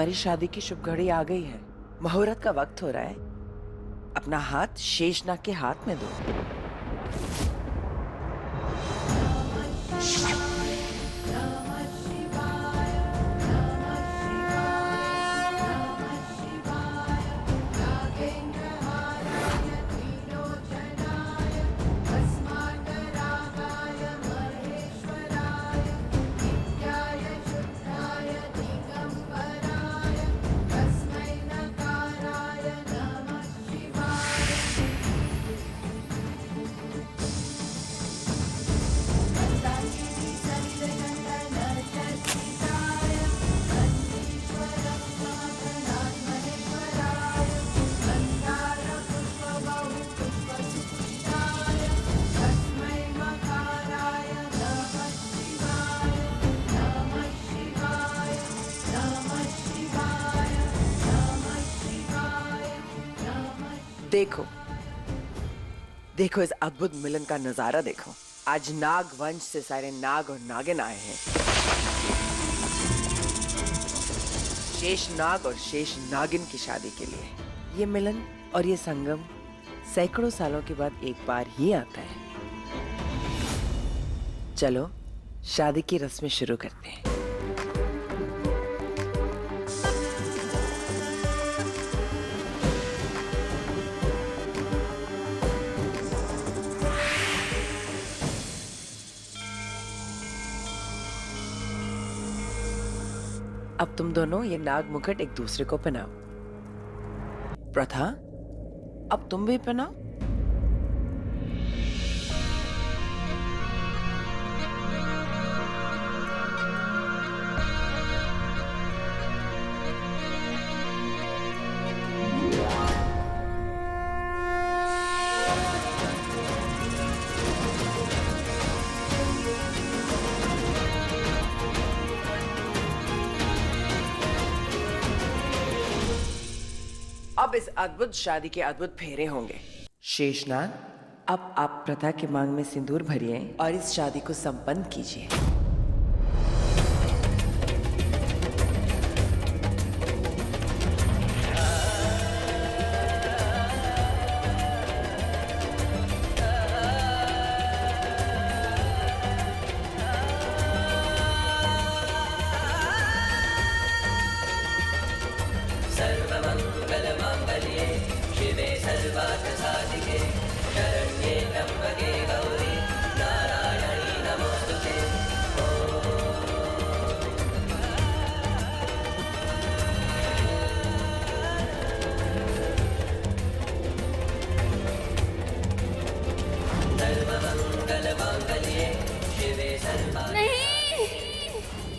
तुम्हारी शादी की शुभ घड़ी आ गई है। मुहूर्त का वक्त हो रहा है। अपना हाथ शेषनाग के हाथ में दो। देखो देखो इस अद्भुत मिलन का नजारा देखो। आज नाग वंश से सारे नाग और नागिन आए हैं। शेष नाग और शेष नागिन की शादी के लिए। ये मिलन और ये संगम सैकड़ों सालों के बाद एक बार ही आता है। चलो शादी की रस्में शुरू करते हैं। अब तुम दोनों ये नाग मुकुट एक दूसरे को पहनाओ। प्रथा, अब तुम भी पहनाओ। अब इस अद्भुत शादी के अद्भुत फेरे होंगे। शेषनाग, अब आप प्रथा के मांग में सिंदूर भरिए और इस शादी को संपन्न कीजिए।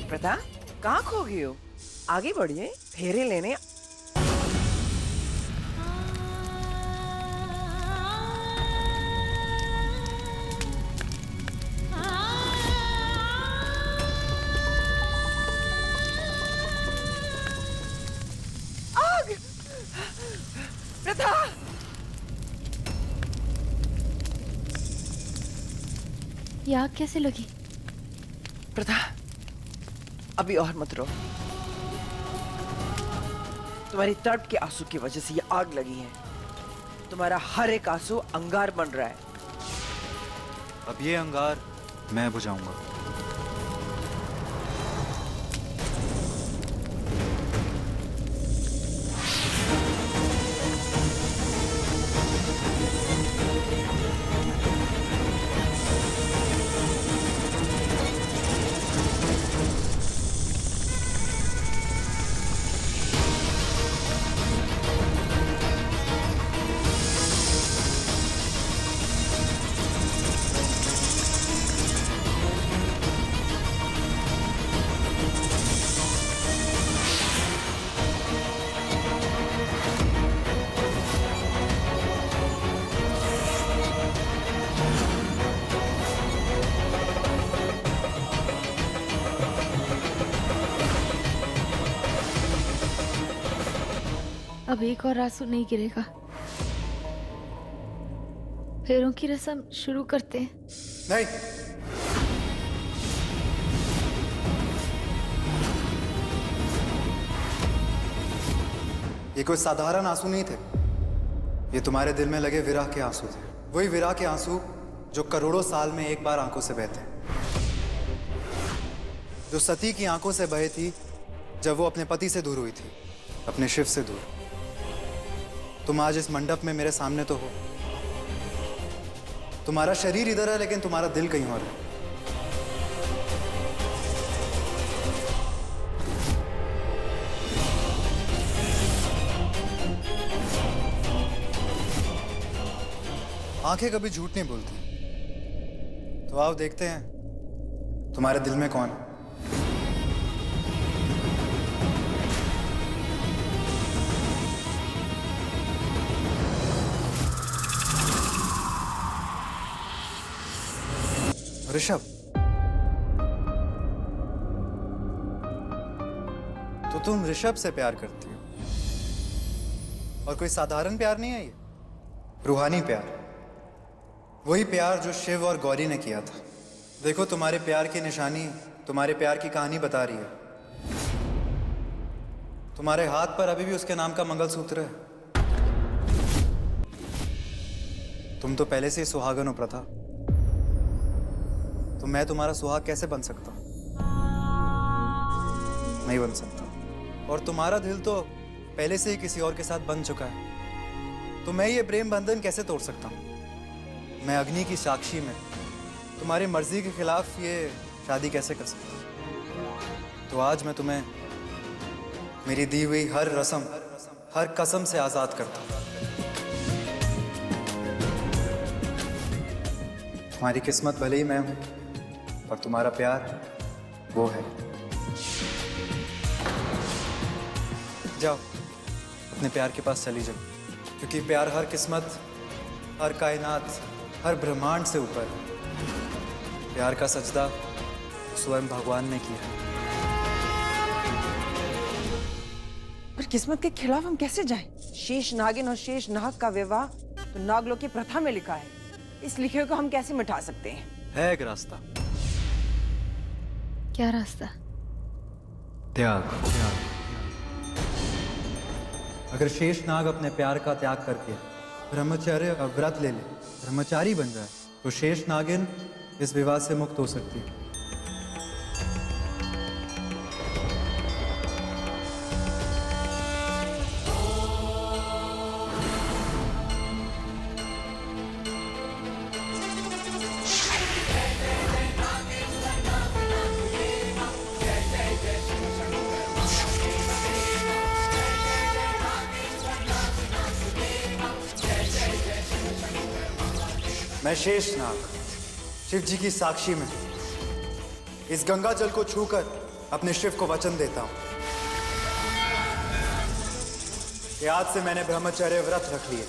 प्रथा, कहाँ खो गई हो? आगे बढ़िए, फेरे लेने। आग! प्रथा! ये आग कैसे लगी? प्रथा, अभी और मत रो। तुम्हारी तड़प के आंसू की वजह से ये आग लगी है। तुम्हारा हर एक आंसू अंगार बन रहा है। अब ये अंगार मैं बुझाऊंगा। अब एक और आंसू नहीं गिरेगा। फेरों की रस्म शुरू करते हैं। नहीं, ये कोई साधारण आंसू नहीं थे, ये तुम्हारे दिल में लगे विरह के आंसू थे। वही विरह के आंसू जो करोड़ों साल में एक बार आंखों से बहते, जो सती की आंखों से बहे थी जब वो अपने पति से दूर हुई थी, अपने शिव से दूर। तुम आज इस मंडप में मेरे सामने तो हो, तुम्हारा शरीर इधर है लेकिन तुम्हारा दिल कहीं और है। आंखें कभी झूठ नहीं बोलती, तो आओ देखते हैं तुम्हारे दिल में कौन है। ऋषभ, तो तुम ऋषभ से प्यार करती हो, और कोई साधारण प्यार नहीं है ये, रूहानी प्यार। वही प्यार जो शिव और गौरी ने किया था। देखो, तुम्हारे प्यार की निशानी तुम्हारे प्यार की कहानी बता रही है। तुम्हारे हाथ पर अभी भी उसके नाम का मंगलसूत्र है। तुम तो पहले से ही सुहागन हो प्रथा, तो मैं तुम्हारा सुहाग कैसे बन सकता हूं? नहीं बन सकता। और तुम्हारा दिल तो पहले से ही किसी और के साथ बन चुका है, तो मैं ये प्रेम बंधन कैसे तोड़ सकता हूं? मैं अग्नि की साक्षी में तुम्हारी मर्जी के खिलाफ ये शादी कैसे कर सकता हूं? तो आज मैं तुम्हें मेरी दी हुई हर रस्म, हर कसम से आजाद करता हूं। तुम्हारी किस्मत भले ही मैं हूं, और तुम्हारा प्यार वो है। जाओ, अपने प्यार के पास चली जाओ, क्योंकक्योंकि प्यार हर किस्मत, हर कायनात, हर ब्रह्मांड से ऊपर है। प्यार का सजदा स्वयं भगवान ने किया। पर किस्मत के खिलाफ हम कैसे जाएं? शेष नागिन और शेष नाग का विवाह तो नागलोक की प्रथा में लिखा है। इस लिखे को हम कैसे मिटा सकते हैं? है एक रास्ता। क्या रास्ता? त्याग। अगर शेष नाग अपने प्यार का त्याग करके ब्रह्मचर्य और व्रत ले ले, ब्रह्मचारी बन जाए, तो शेष नागिन इस विवाह से मुक्त हो सकती है। मैं शेषनाग शिव जी की साक्षी में इस गंगा जल को छूकर अपने शिव को वचन देता हूं कि आज से मैंने ब्रह्मचर्य व्रत रख लिए।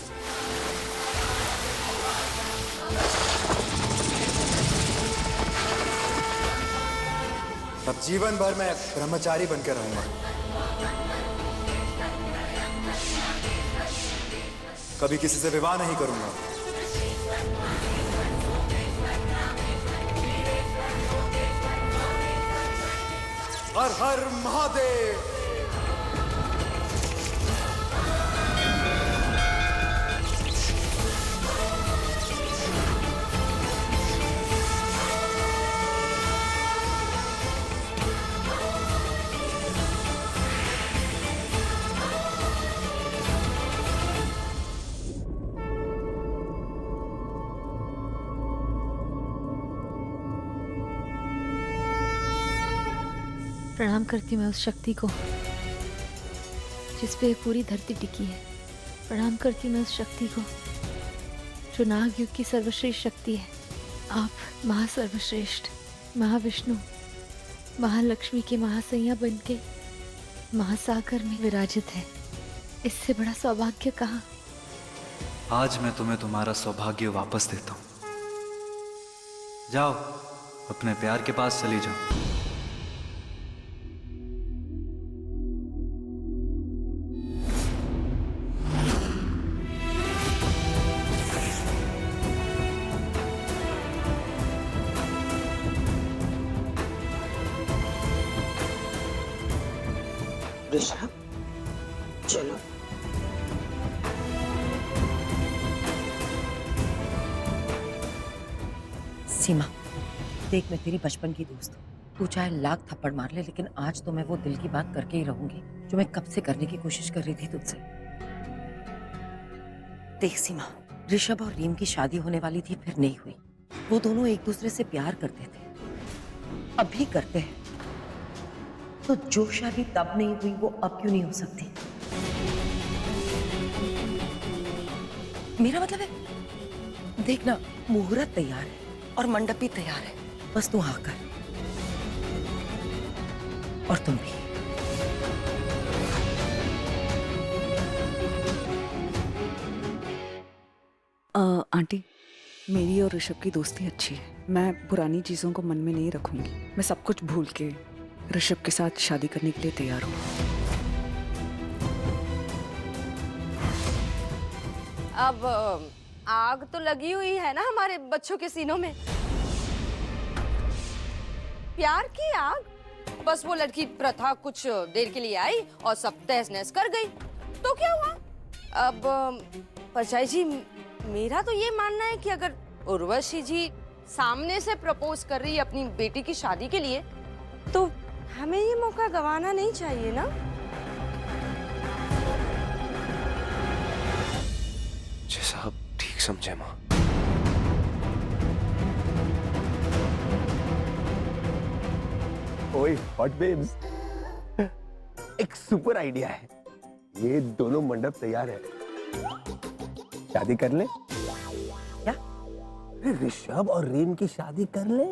अब जीवन भर मैं ब्रह्मचारी बनकर रहूंगा। कभी किसी से विवाह नहीं करूंगा। हर हर महादेव। प्रणाम करती मैं उस शक्ति को जिस पे पूरी धरती टिकी है। प्रणाम करती मैं उस शक्ति को जो नाग युग की सर्वश्रेष्ठ शक्ति है। आप महासर्वश्रेष्ठ महाविष्णु महालक्ष्मी के महासैया बन के महासागर में विराजित है। इससे बड़ा सौभाग्य कहाँ? आज मैं तुम्हें तुम्हारा सौभाग्य वापस देता हूं। जाओ, अपने प्यार के पास चली जाओ। ऋषभ, चलो सीमा, देख मैं तेरी बचपन की दोस्त हूँ। तू चाहे लाख थप्पड़ मार ले, लेकिन आज तो मैं वो दिल की बात करके ही रहूंगी जो मैं कब से करने की कोशिश कर रही थी तुझसे। देख सीमा, ऋषभ और रीम की शादी होने वाली थी, फिर नहीं हुई। वो दोनों एक दूसरे से प्यार करते थे, अब भी करते हैं। तो जो शादी तब नहीं हुई वो अब क्यों नहीं हो सकती? मेरा मतलब है, देखना मुहूर्त तैयार है और मंडप भी तैयार है, बस तू हाँ कर। और तुम भी। आंटी, मेरी और ऋषभ की दोस्ती अच्छी है। मैं पुरानी चीजों को मन में नहीं रखूंगी। मैं सब कुछ भूल के ऋषभ के साथ शादी करने के लिए तैयार हूँ। अब आग तो लगी हुई है ना हमारे बच्चों के सीनों में। प्यार की आग। बस वो लड़की प्रथा कुछ देर के लिए आई और सब तहस नहस कर गई, तो क्या हुआ? अब परछाई जी, मेरा तो ये मानना है कि अगर उर्वशी जी सामने से प्रपोज कर रही है अपनी बेटी की शादी के लिए, तो हमें ये मौका गंवाना नहीं चाहिए ना। जैसा आप ठीक समझे माँ। ओए हॉट बेब्स, एक सुपर आइडिया है। ये दोनों मंडप तैयार है, शादी कर ले। क्या? अरे ऋषभ और रीम की शादी कर ले।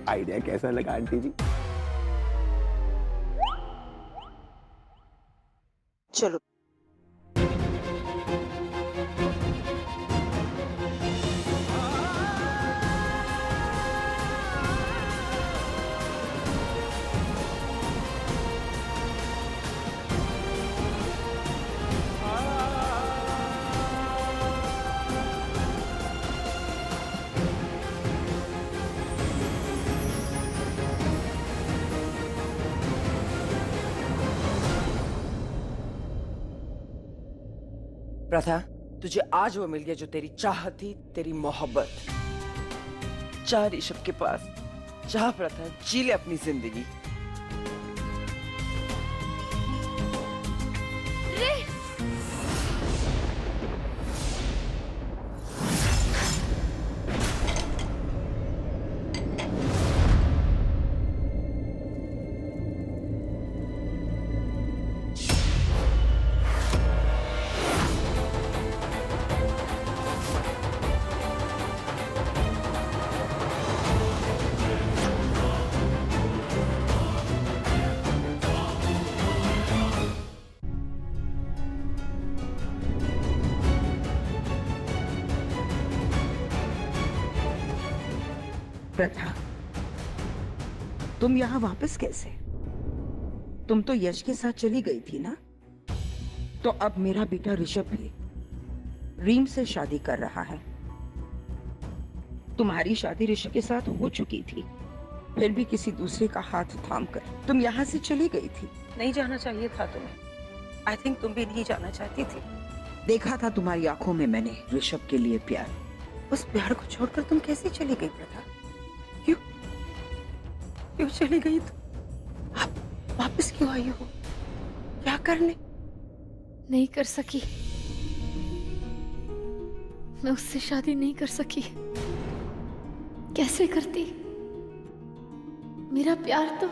आइडिया कैसा लगा आंटी जी? चलो। प्रथा, तुझे आज वो मिल गया जो तेरी चाहत थी, तेरी मोहब्बत। जा ऋषभ के पास, जा प्रथा, जी ले अपनी जिंदगी। प्रथा, तुम यहाँ वापस कैसे? तुम तो यश के साथ चली गई थी ना? तो अब मेरा बेटा ऋषभ भी रीम से शादी कर रहा है। तुम्हारी शादी ऋषभ के साथ हो चुकी थी, फिर भी किसी दूसरे का हाथ थाम कर तुम यहाँ से चली गई थी। नहीं जाना चाहिए था तुम्हें। आई थिंक तुम भी नहीं जाना चाहती थी। देखा था तुम्हारी आंखों में मैंने ऋषभ के लिए प्यार। उस प्यार को छोड़कर तुम कैसे चली गई प्रथा? क्यों चली गई तुम? आप वापस क्यों आई हो? क्या करने? नहीं कर सकी, मैं उससे शादी नहीं कर सकी। कैसे करती? मेरा प्यार तो।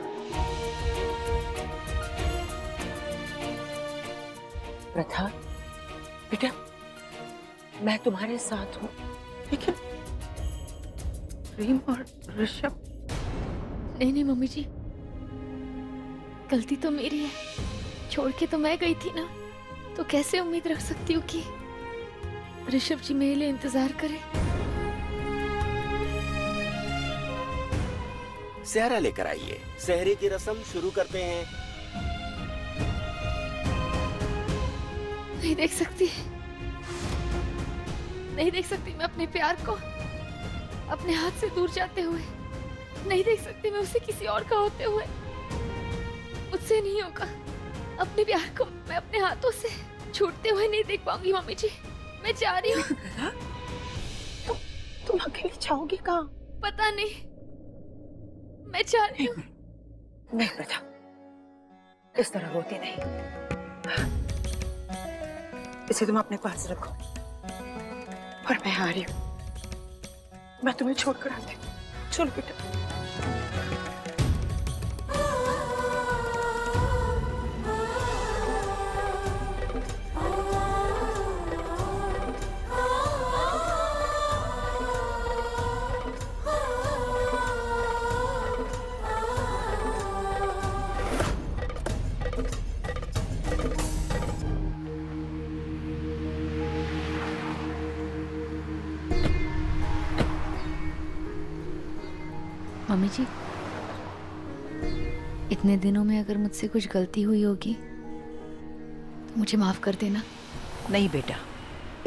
प्रथा बेटा, मैं तुम्हारे साथ हूँ, लेकिन रीम और ऋषभ। नहीं नहीं मम्मी जी, गलती तो मेरी है। छोड़ के तो मैं गई थी ना, तो कैसे उम्मीद रख सकती हूँ कि ऋषभ जी मेरे लिए इंतजार करे। सेहरा लेकर आइए, सेहरे की रस्म शुरू करते हैं। नहीं देख सकती, नहीं देख सकती मैं अपने प्यार को अपने हाथ से दूर जाते हुए। नहीं देख सकती मैं उसे किसी और का होते हुए। मुझसे नहीं होगा। अपने प्यार को मैं अपने हाथों से छूटते हुए नहीं देख पाऊंगी मम्मी जी। मैं जा रही हूँ। तुम अकेले जाओगी कहाँ? पता नहीं, मैं जा रही हूँ। नहीं प्रथा, इस तरह रोती नहीं। इसे तुम अपने पास रखो और मैं आ रही हूँ। मैं तुम्हें छोड़कर आती हूँ। चलो बेटा। मम्मी जी, इतने दिनों में अगर मुझसे कुछ गलती हुई होगी तो मुझे माफ कर देना। नहीं बेटा,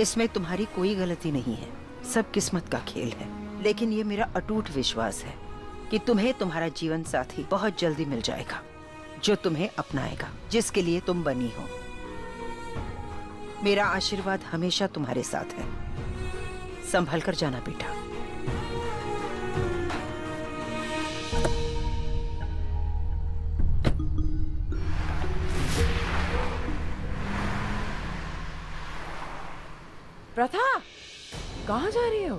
इसमें तुम्हारी कोई गलती नहीं है। सब किस्मत का खेल है। लेकिन ये मेरा अटूट विश्वास है कि तुम्हें तुम्हारा जीवन साथी बहुत जल्दी मिल जाएगा, जो तुम्हें अपनाएगा, जिसके लिए तुम बनी हो। मेरा आशीर्वाद हमेशा तुम्हारे साथ है। संभल कर जाना बेटा। प्रथा, कहाँ जा रही हो?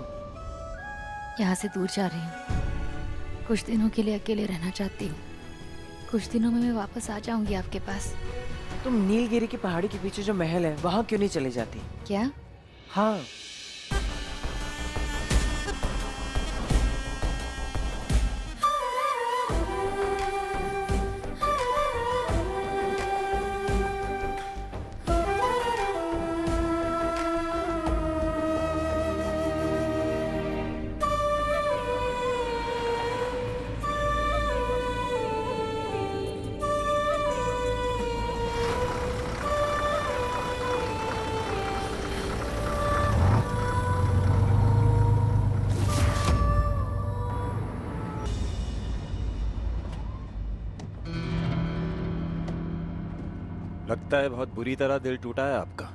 यहाँ से दूर जा रही हूँ। कुछ दिनों के लिए अकेले रहना चाहती हूँ। कुछ दिनों में मैं वापस आ जाऊंगी आपके पास। तुम नीलगिरी की पहाड़ी के पीछे जो महल है वहाँ क्यों नहीं चली जाती? क्या? हाँ, लगता है बहुत बुरी तरह दिल टूटा है आपका।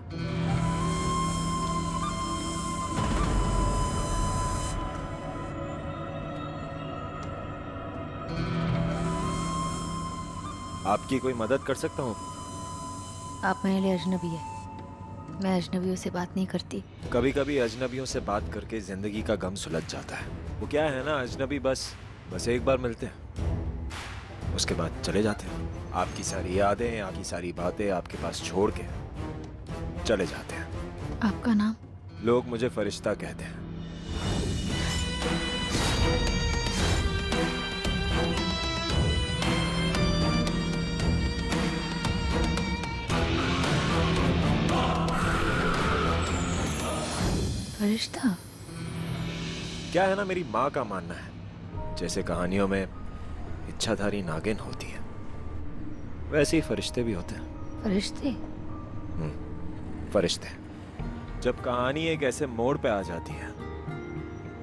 आपकी कोई मदद कर सकता हूँ? आप मेरे लिए अजनबी है। मैं अजनबियों से बात नहीं करती। कभी कभी अजनबियों से बात करके जिंदगी का गम सुलझ जाता है। वो क्या है ना, अजनबी बस एक बार मिलते हैं, उसके बाद चले जाते हैं। आपकी सारी यादें, आपकी सारी बातें आपके पास छोड़ के चले जाते हैं। आपका नाम? लोग मुझे फरिश्ता कहते हैं। फरिश्ता? क्या है ना, मेरी माँ का मानना है जैसे कहानियों में इच्छाधारी नागिन होती है, वैसे ही फरिश्ते भी होते हैं। फरिश्ते? फरिश्ते। जब कहानी एक ऐसे मोड़ पे आ जाती है,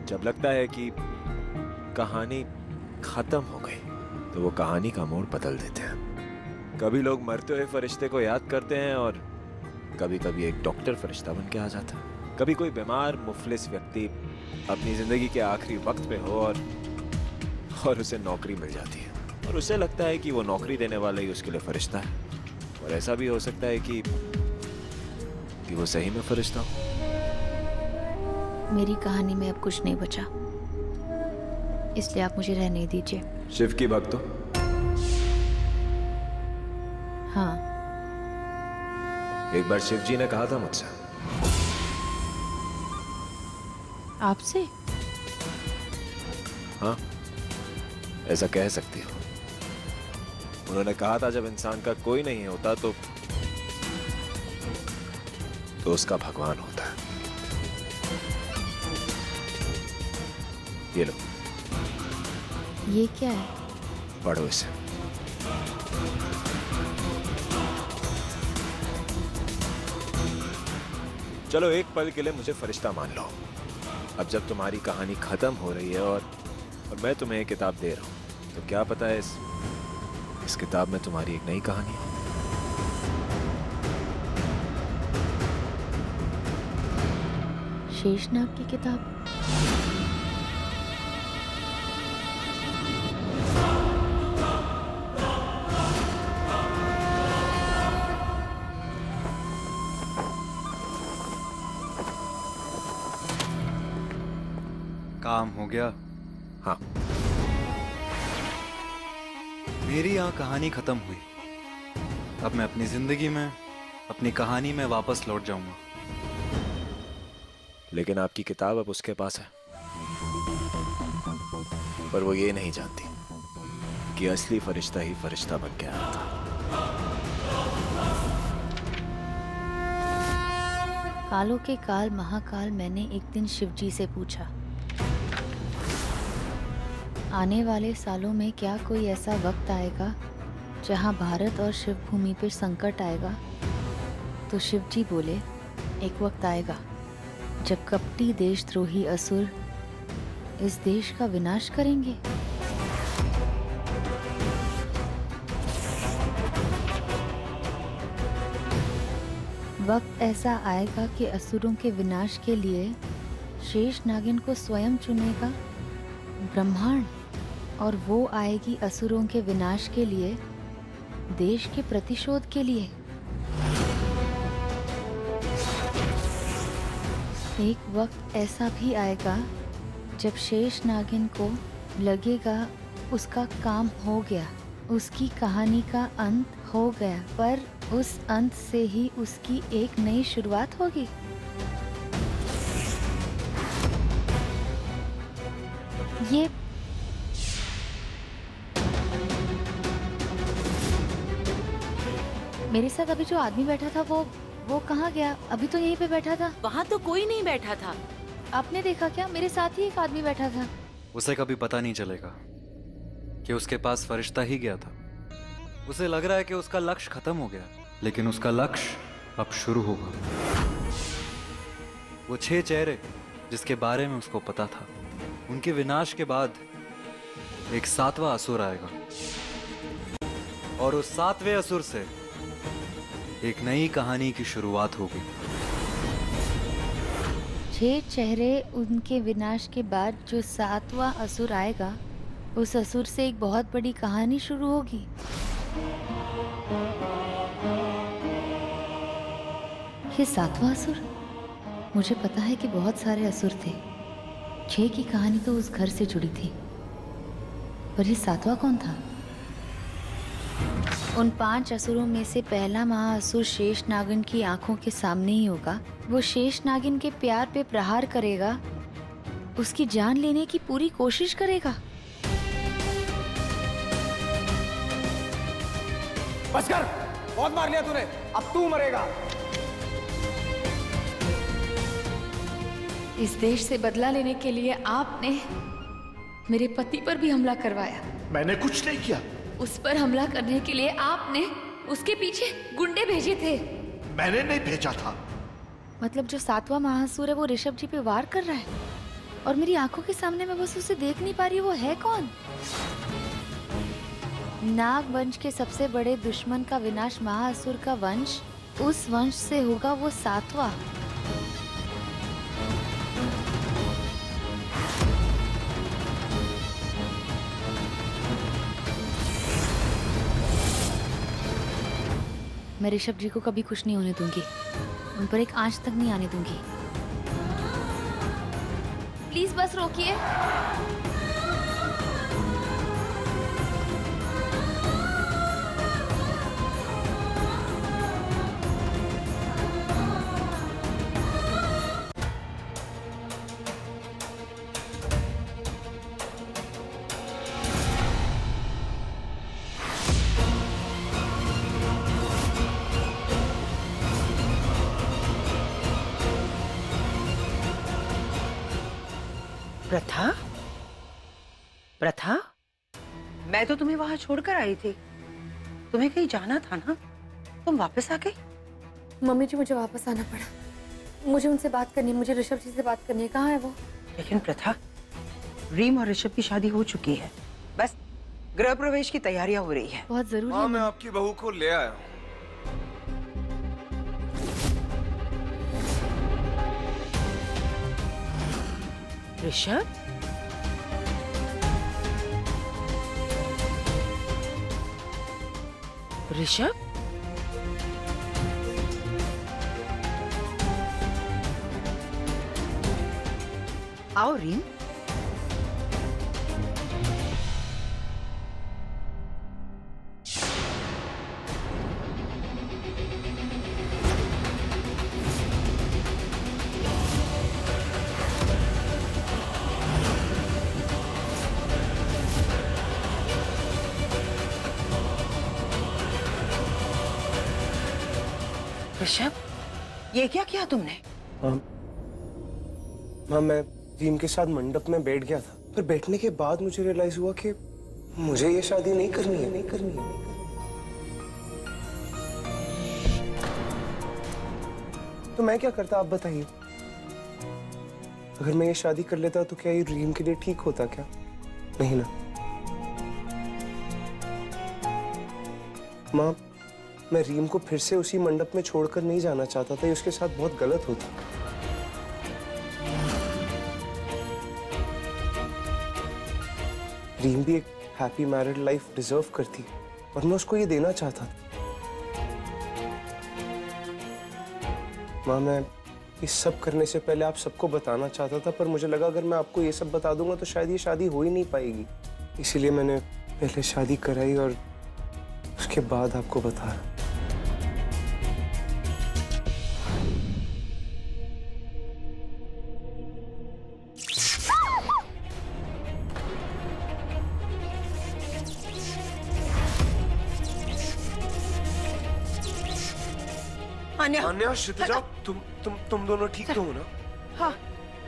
जब लगता है कि कहानी खत्म हो गई, तो वो कहानी का मोड़ बदल देते हैं। कभी लोग मरते हुए फरिश्ते को याद करते हैं और कभी कभी एक डॉक्टर फरिश्ता बन के आ जाता है। कभी कोई बीमार मुफलिस व्यक्ति अपनी जिंदगी के आखिरी वक्त पे हो और उसे नौकरी मिल जाती है और उसे लगता है कि वो नौकरी देने वाला ही उसके लिए फरिश्ता है। और ऐसा भी हो सकता है कि वो सही में फरिश्ता हो। मेरी कहानी में अब कुछ नहीं बचा, इसलिए आप मुझे रहने दीजिए। शिव की भक्त हो? हाँ। एक बार शिव जी ने कहा था मुझसे। आपसे? हाँ, ऐसा कह सकती हो। उन्होंने कहा था जब इंसान का कोई नहीं होता तो उसका भगवान होता है। ये लो। ये क्या है? पढ़ो इसे। चलो एक पल के लिए मुझे फरिश्ता मान लो। अब जब तुम्हारी कहानी खत्म हो रही है और मैं तुम्हें एक किताब दे रहा हूं, तो क्या पता है इस किताब में तुम्हारी एक नई कहानी हो। शेषनाग की किताब। काम हो गया। हाँ। मेरी यहाँ कहानी खत्म हुई। अब मैं अपनी जिंदगी में, अपनी कहानी में वापस लौट जाऊंगा। लेकिन आपकी किताब अब उसके पास है, पर वो ये नहीं जानती कि असली फरिश्ता ही फरिश्ता बन के आया था। कालों के काल महाकाल मैंने एक दिन शिवजी से पूछा, आने वाले सालों में क्या कोई ऐसा वक्त आएगा जहां भारत और शिव भूमि पर संकट आएगा? तो शिवजी बोले, एक वक्त आएगा जब कपटी देशद्रोही असुर इस देश का विनाश करेंगे। वक्त ऐसा आएगा कि असुरों के विनाश के लिए शेष नागिन को स्वयं चुनेगा ब्रह्मांड, और वो आएगी असुरों के विनाश के लिए, देश के प्रतिशोध के लिए। एक वक्त ऐसा भी आएगा जब शेष नागिन को लगेगा उसका काम हो गया, उसकी कहानी का अंत हो गया, पर उस अंत से ही उसकी एक नई शुरुआत होगी। ये मेरे साथ अभी जो आदमी बैठा था वो कहाँ गया? अभी तो यहीं पे बैठा था। वहाँ तो कोई नहीं बैठा था। आपने देखा क्या? मेरे साथ ही एक आदमी बैठा था। उसे कभी पता नहीं चलेगा कि उसके पास फरिश्ता ही गया था। उसे लग रहा है कि उसका लक्ष्य खत्म हो गया, लेकिन उसका लक्ष्य अब शुरू होगा। वो 6 चेहरे जिसके बारे में उसको पता था, उनके विनाश के बाद एक 7वां असुर आएगा, और उस 7वें असुर से एक नई कहानी की शुरुआत होगी। 6 चेहरे, उनके विनाश के बाद जो 7वां असुर आएगा, उस असुर से एक बहुत बड़ी कहानी शुरू होगी। ये 7वां असुर? मुझे पता है कि बहुत सारे असुर थे, 6 की कहानी तो उस घर से जुड़ी थी, पर ये 7वां कौन था? उन 5 असुरों में से पहला महाअसुर शेष नागिन की आंखों के सामने ही होगा। वो शेष नागिन के प्यार पे प्रहार करेगा, उसकी जान लेने की पूरी कोशिश करेगा। बस कर, बहुत मार लिया तूने, अब तू मरेगा। इस देश से बदला लेने के लिए आपने मेरे पति पर भी हमला करवाया। मैंने कुछ नहीं किया। उस पर हमला करने के लिए आपने उसके पीछे गुंडे भेजे थे। मैंने नहीं भेजा था। मतलब जो 7वां महाअसुर है वो ऋषभ जी पे वार कर रहा है, और मेरी आंखों के सामने मैं बस उसे देख नहीं पा रही। वो है कौन? नाग वंश के सबसे बड़े दुश्मन का विनाश महाअसुर का वंश, उस वंश से होगा वो 7वां। मैं ऋषभ जी को कभी कुछ नहीं होने दूंगी, उन पर एक आंच तक नहीं आने दूंगी। प्लीज बस रोकिए। प्रथा? प्रथा? मैं तो तुम्हें वहां छोड़कर आई थी। तुम्हें कहीं जाना था ना? तुम वापस आ गई? मम्मी जी, मुझे वापस आना पड़ा। मुझे उनसे बात करनी है, मुझे ऋषभ जी से बात करनी है। कहाँ है वो? लेकिन प्रथा, रीम और ऋषभ की शादी हो चुकी है, बस गृह प्रवेश की तैयारियां हो रही है। बहुत जरूरी हाँ, है। मैं आपकी बहू को ले आया हूँ। ऋषभ, ऋषभ, आओ रीम। ऋषभ, ये क्या किया तुमने? हाँ, मैं रीम के साथ मंडप में बैठ गया था, पर बैठने के बाद मुझे रियलाइज हुआ कि मुझे ये शादी नहीं करनी है, नहीं करनी है। तो मैं क्या करता, आप बताइए। अगर मैं ये शादी कर लेता तो क्या ये रीम के लिए ठीक होता क्या? नहीं ना। माँ, मैं रीम को फिर से उसी मंडप में छोड़कर नहीं जाना चाहता था, ये उसके साथ बहुत गलत होता। रीम भी एक हैप्पी मैरिड लाइफ डिजर्व करती है और मैं उसको ये देना चाहता था। माँ, मैं ये सब करने से पहले आप सबको बताना चाहता था, पर मुझे लगा अगर मैं आपको ये सब बता दूंगा तो शायद ये शादी हो ही नहीं पाएगी। इसीलिए मैंने पहले शादी कराई और उसके बाद आपको बताया। अन्या, क्षितिजा, तुम दोनों ठीक तो हो ना? हाँ,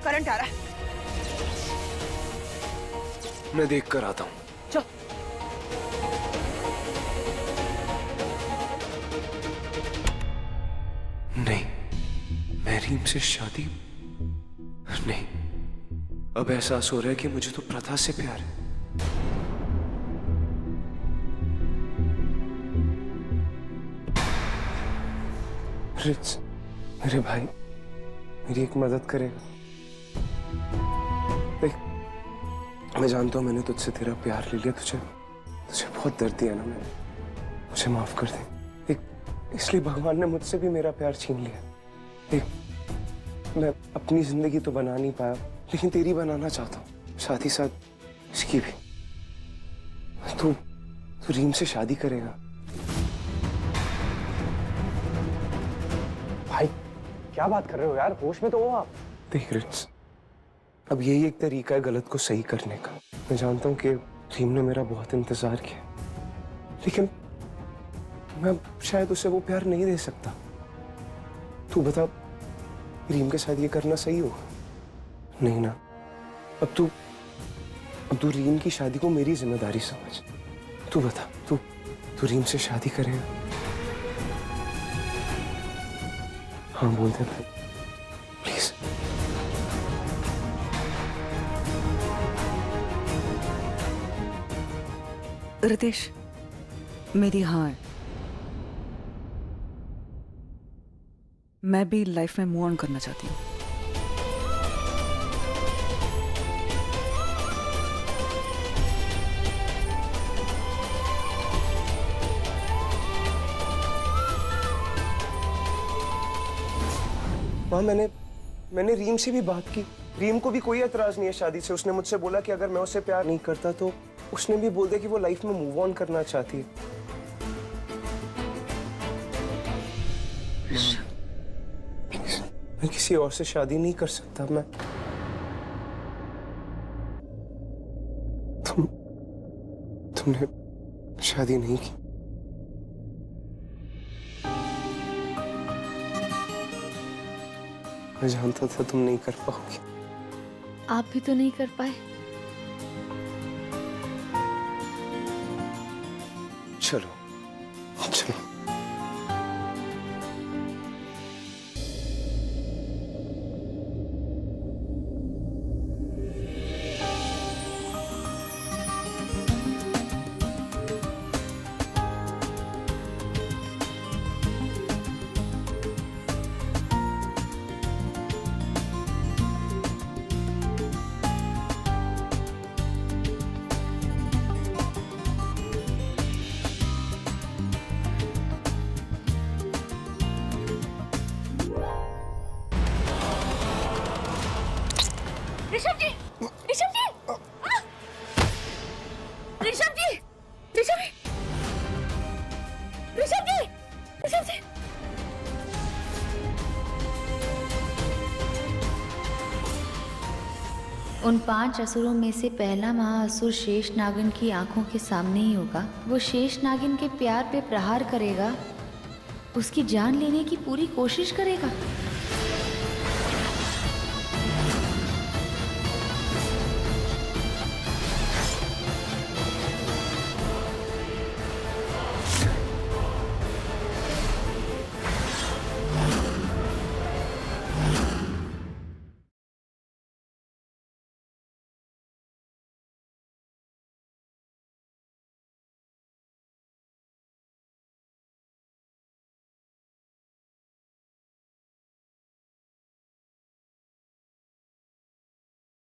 करंट आ रहा है। मैं देख कर आता हूँ। चल। नहीं, मैं रीम से शादी नहीं। अब एहसास हो रहा है कि मुझे तो प्रथा से प्यार है। रिच, मेरे भाई, मेरी एक मदद करेगा? देख, मैं जानता हूँ मैंने तुझसे तेरा प्यार ले लिया, तुझे बहुत दर्द दिया ना मैंने, मुझे माफ कर दे। देख, इसलिए भगवान ने मुझसे भी मेरा प्यार छीन लिया। देख, मैं अपनी जिंदगी तो बना नहीं पाया, लेकिन तेरी बनाना चाहता हूँ, साथ ही साथ इसकी भी। तू रीम से शादी करेगा? भाई, क्या बात कर रहे हो यार, होश में तो हो आप। देख रिट्स, अब यही एक तरीका है गलत को सही करने का। मैं जानता हूँ कि रीम ने मेरा बहुत इंतजार किया, लेकिन मैं शायद उसे वो प्यार नहीं दे सकता। तू बता, रीम के साथ ये करना सही होगा? नहीं ना। अब तू रीम की शादी को मेरी जिम्मेदारी समझ। तू बता, तू रीम से शादी करेगा? हाँ, बोल दे भाई, प्लीज। रितेश, मेरी हाँ है। मैं भी लाइफ में मूव ऑन करना चाहती हूँ। माँ, मैंने रीम से भी बात की। रीम को भी कोई एतराज नहीं है शादी से। उसने मुझसे बोला कि अगर मैं उससे प्यार नहीं करता तो उसने भी बोल दिया कि वो लाइफ में मूव ऑन करना चाहती है। मैं किसी और से शादी नहीं कर सकता। तुमने शादी नहीं की। मैं जानता था तुम नहीं कर पाओगी। आप भी तो नहीं कर पाए। चलो चलो। ऋषभ जी, ऋषभ जी, ऋषभ जी, ऋषभ जी, ऋषभ जी, ऋषभ जी। उन 5 असुरों में से पहला महाअसुर शेष नागिन की आंखों के सामने ही होगा। वो शेष नागिन के प्यार पे प्रहार करेगा, उसकी जान लेने की पूरी कोशिश करेगा।